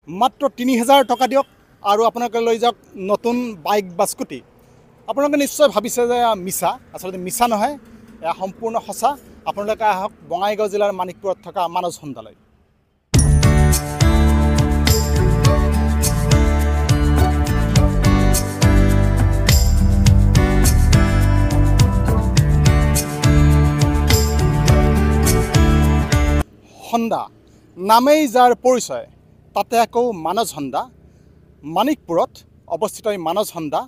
মাত্ৰ ৩,০০০ টকা দিয়ক আৰু আপোনালোকে লৈ যাওক নতুন বাইক বা স্কুটি। আপোনালোকে নিশ্চয় ভাবিছে যে মিছা, আচলতে মিছা নহয়, এয়া সম্পূৰ্ণ সঁচা। আপোনালোকে আহক বঙাইগাঁও জিলাৰ মানিকপুৰত থকা মানস হণ্ডালৈ। হণ্ডা নামেই যাৰ পৰিচয়, তাতে আকৌ মানস হণ্ডা। মানিকপুৰত অৱস্থিত এই মানস হণ্ডা,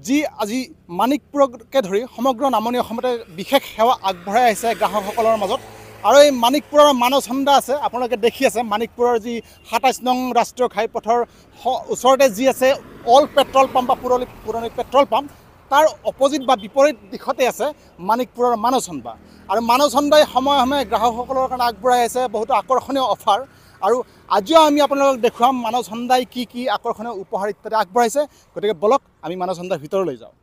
যি আজি মানিকপুৰকে ধৰি সমগ্ৰ নামনি অসমতে বিশেষ সেৱা আগবঢ়াই আহিছে গ্ৰাহকসকলৰ মাজত। আৰু এই মানিকপুৰৰ মানস হণ্ডা আছে, আপোনালোকে দেখি আছে মানিকপুৰৰ যি ২৭ নং ৰাষ্ট্ৰীয় ঘাইপথৰ ওচৰতে যি আছে অল পেট্ৰল পাম্প বা পুৰণি পেট্ৰল পাম্প, তাৰ অপজিট বা বিপৰীত দিশতে আছে মানিকপুৰৰ মানস হণ্ডা। আৰু মানস হণ্ডাই সময়ে সময়ে গ্ৰাহকসকলৰ কাৰণে আগবঢ়াই আছে বহুতো আকৰ্ষণীয় অফাৰ। আৰু আজিও আমি আপোনালোকক দেখুৱাম মানস হণ্ডাই কি কি আকৰ্ষণীয় উপহাৰ ইত্যাদি আগবঢ়াইছে। গতিকে বলক আমি মানস হণ্ডাৰ ভিতৰলৈ যাওঁ।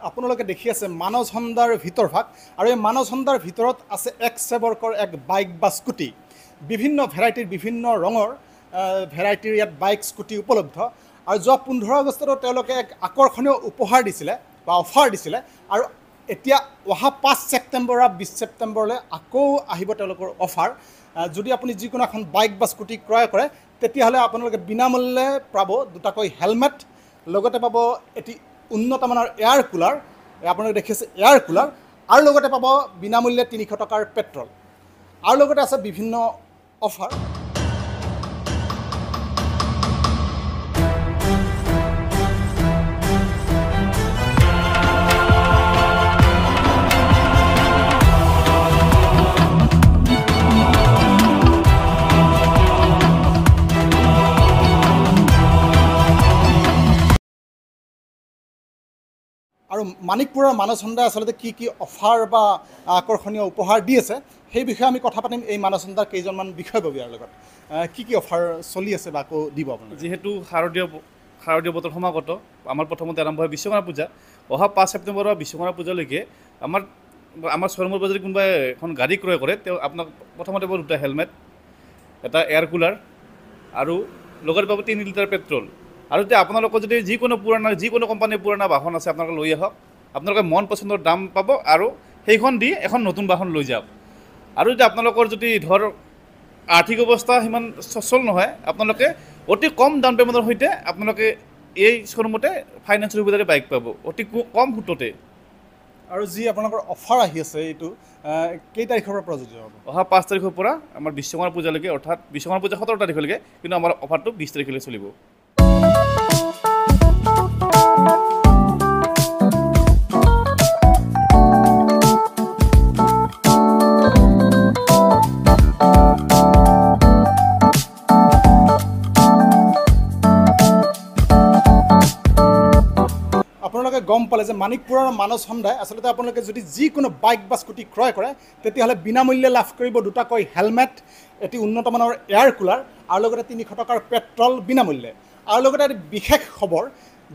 আপোনালোকে দেখি আছে মানস হণ্ডাৰ ভিতৰভাগ। আৰু এই মানস হণ্ডাৰ ভিতৰত আছে এক্স-চেৱৰ্কৰ এক বাইক বা স্কুটি, বিভিন্ন ভেৰাইটিৰ বিভিন্ন ৰঙৰ ভেৰাইটিৰ ইয়াত বাইক স্কুটি উপলব্ধ। আৰু যোৱা ১৫ আগষ্টতো তেওঁলোকে এক আকৰ্ষণীয় উপহাৰ দিছিলে বা অফাৰ দিছিলে। আৰু এতিয়া অহা ৫ ছেপ্টেম্বৰ বা ২০ ছেপ্টেম্বৰলৈ আকৌ আহিব তেওঁলোকৰ অফাৰ। যদি আপুনি যিকোনো এখন বাইক বা স্কুটি ক্ৰয় কৰে তেতিয়াহ'লে আপোনালোকে বিনামূল্যে পাব দুটাকৈ হেলমেট, লগতে পাব এটি উন্নত মানৰ এয়াৰ কুলাৰ, আপোনালোকে দেখি আছে এয়াৰ কুলাৰ, আৰু লগতে পাব বিনামূল্যে ৩০০ টকাৰ পেট্ৰল, আৰু লগতে আছে বিভিন্ন অফাৰ। আৰু মানিকপুৰৰ মানস হণ্ডাই আচলতে কি কি অফাৰ বা আকৰ্ষণীয় উপহাৰ দি আছে সেই বিষয়ে আমি কথা পাতিম এই মানস হণ্ডাৰ কেইজনমান বিষয়ববীয়াৰ লগত। কি কি অফাৰ চলি আছে বা আকৌ দিব আপুনি? যিহেতু শাৰদীয় বতৰ সমাগত, আমাৰ প্ৰথমতে আৰম্ভ হয় বিশ্বকৰ্মা পূজা। অহা ৫ ছেপ্টেম্বৰৰ বিশ্বকৰ্মা পূজালৈকে আমাৰ শ্ব'ৰুমৰ পৰা যদি কোনোবাই এখন গাড়ী ক্ৰয় কৰে তেওঁ আপোনাক প্ৰথমতে পাব দুটা হেলমেট, এটা এয়াৰ কুলাৰ, আৰু লগতে পাব ৩ লিটাৰ পেট্ৰল। আৰু এতিয়া আপোনালোকৰ যদি যিকোনো কোম্পানীৰ পুৰণা বাহন আছে আপোনালোকে লৈ আহক, আপোনালোকে মন পচন্দৰ দাম পাব আৰু সেইখন দি এখন নতুন বাহন লৈ যাওক। আৰু যদি আপোনালোকৰ যদি আৰ্থিক অৱস্থা সিমান সচ্ছল নহয়, আপোনালোকে অতি কম ডাউন পে'মেণ্টৰ সৈতে আপোনালোকে এই শ্ব'ৰুমতে ফাইনেন্সৰ সুবিধাৰে বাইক পাব অতি কম সুততে। আৰু যি আপোনালোকৰ অফাৰ আহি আছে এইটো কেই তাৰিখৰ পৰা প্ৰযোজ্য হ'ব? অহা ৫ তাৰিখৰ পৰা আমাৰ বিশ্বকৰ্মা পূজালৈকে, অৰ্থাৎ বিশ্বকৰ্মা পূজা ১৭ তাৰিখলৈকে, কিন্তু আমাৰ অফাৰটো ২০ তাৰিখলৈ চলিব। আপোনালোকে গম পালে যে মানিকপুৰৰ মানস হণ্ডাই আচলতে আপোনালোকে যদি যিকোনো বাইক বা স্কুটি ক্ৰয় কৰে তেতিয়াহ'লে বিনামূল্যে লাভ কৰিব দুটাকৈ হেলমেট, এটি উন্নত মানৰ এয়াৰ কুলাৰ, আৰু লগতে ৩০০ টকাৰ পেট্ৰল বিনামূল্যে। আৰু লগতে এটি বিশেষ খবৰ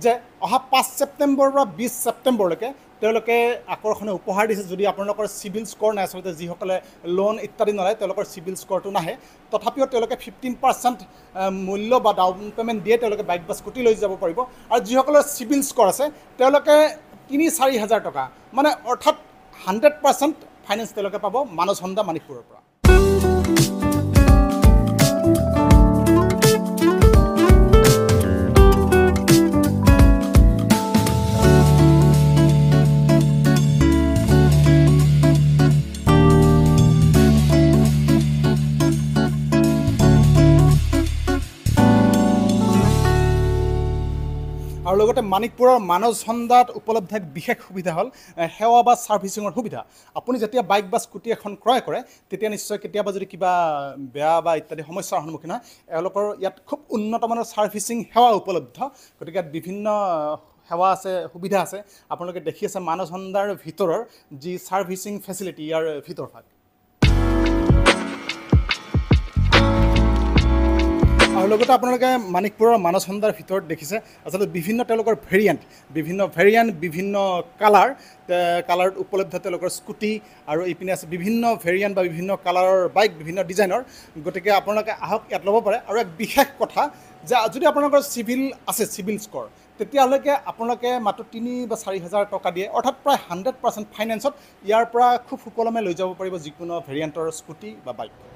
যে অহা ৫ ছেপ্টেম্বৰ বা ২০ ছেপ্টেম্বৰলৈকে তেওঁলোকে আকৰ্ষণীয় উপহাৰ দিছে। যদি আপোনালোকৰ চিভিল স্ক'ৰ নাই, আচলতে যিসকলে লোন ইত্যাদি নলয় তেওঁলোকৰ চিভিল স্ক'ৰটো নাহে, তথাপিও তেওঁলোকে 15% মূল্য বা ডাউন পে'মেণ্ট দিয়ে তেওঁলোকে বাইক বা স্কুটি লৈ যাব পাৰিব। আৰু যিসকলৰ চিভিল স্ক'ৰ আছে তেওঁলোকে ৩-৪ হাজাৰ টকা, মানে অৰ্থাৎ 100% ফাইনেন্স তেওঁলোকে পাব মানস হণ্ডা মানিকপুৰৰ পৰা। আৰু লগতে মানিকপুৰৰ মানস হণ্ডাত উপলব্ধ এক বিশেষ সুবিধা হ'ল সেৱা বা ছাৰ্ভিচিঙৰ সুবিধা। আপুনি যেতিয়া বাইক বা স্কুটি এখন ক্ৰয় কৰে তেতিয়া নিশ্চয় কেতিয়াবা যদি কিবা বেয়া বা ইত্যাদি সমস্যাৰ সন্মুখীন হয়, এওঁলোকৰ ইয়াত খুব উন্নত মানৰ ছাৰ্ভিচিং সেৱা উপলব্ধ। গতিকে বিভিন্ন সেৱা আছে সুবিধা আছে আপোনালোকে দেখি আছে মানস হন্দাৰ ভিতৰৰ যি ছাৰ্ভিচিং ফেচিলিটি ইয়াৰ ভিতৰভাগ আৰু লগতে আপোনালোকে মানিকপুৰৰ মানস হন্দাৰ ভিতৰত দেখিছে আচলতে বিভিন্ন তেওঁলোকৰ ভেৰিয়েণ্ট বিভিন্ন কালাৰত উপলব্ধ তেওঁলোকৰ স্কুটি আৰু এইপিনে আছে বিভিন্ন ভেৰিয়েণ্ট বা বিভিন্ন কালাৰৰ বাইক বিভিন্ন ডিজাইনৰ গতিকে আপোনালোকে আহক ইয়াত ল'ব পাৰে আৰু এক বিশেষ কথা যে যদি আপোনালোকৰ চিভিল স্ক'ৰ তেতিয়ালৈকে আপোনালোকে মাত্ৰ 3 বা 4 হাজাৰ টকা দিয়ে অৰ্থাৎ প্ৰায় 100% ফাইনেন্সত ইয়াৰ পৰা খুব সুকলমে লৈ যাব পাৰিব যিকোনো ভেৰিয়েণ্টৰ স্কুটি বা বাইক